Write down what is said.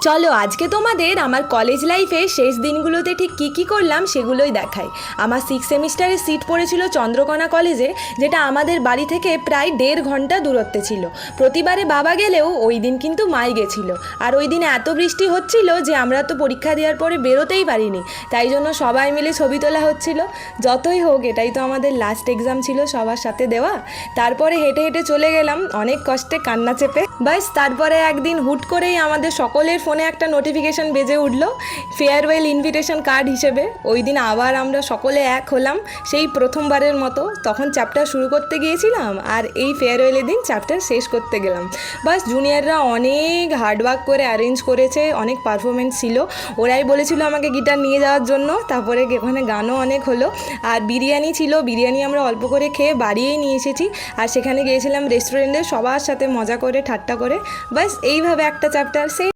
চলো আজকে তোমাদের আমার কলেজ লাইফে শেষ দিনগুলোতে ঠিক কী কী করলাম সেগুলোই দেখাই। আমার 6 সেমিস্টারের সিট পড়েছিল চন্দ্রকোনা কলেজে, যেটা আমাদের বাড়ি থেকে প্রায় 1.5 ঘন্টা দূরত্বে ছিল। প্রতিবারে বাবা গেলেও ওই দিন কিন্তু মাই গেছিলো। আর ওই দিন এত বৃষ্টি হচ্ছিল যে আমরা তো পরীক্ষা দেওয়ার পরে বেরোতেই পারিনি, তাই জন্য সবাই মিলে ছবি তোলা হচ্ছিল। যতই হোক এটাই তো আমাদের লাস্ট এক্সাম ছিল সবার সাথে দেওয়া। তারপরে হেঁটে হেঁটে চলে গেলাম অনেক কষ্টে কান্না চেপে। বাস তারপরে একদিন হুট করেই আমাদের সকলের ফোনে একটা নোটিফিকেশান বেজে উঠলো ফেয়ারওয়েল ইনভিটেশন কার্ড হিসেবে। ওই দিন আবার আমরা সকলে এক হলাম সেই প্রথমবারের মতো। তখন চ্যাপ্টার শুরু করতে গিয়েছিলাম আর এই ফেয়ারওয়েলের দিন চ্যাপ্টার শেষ করতে গেলাম। বাস জুনিয়ররা অনেক হার্ডওয়ার্ক করে অ্যারেঞ্জ করেছে, অনেক পারফরমেন্স ছিল। ওরাই বলেছিল আমাকে গিটার নিয়ে যাওয়ার জন্য। তারপরে ওখানে গানও অনেক হলো আর বিরিয়ানি ছিল, বিরিয়ানি আমরা অল্প করে খেয়ে বাড়িয়েই নিয়ে এসেছি। আর সেখানে গিয়েছিলাম রেস্টুরেন্টে সবার সাথে মজা করে ঠাট্টা করে। বাস এইভাবে একটা চ্যাপ্টার শেষ।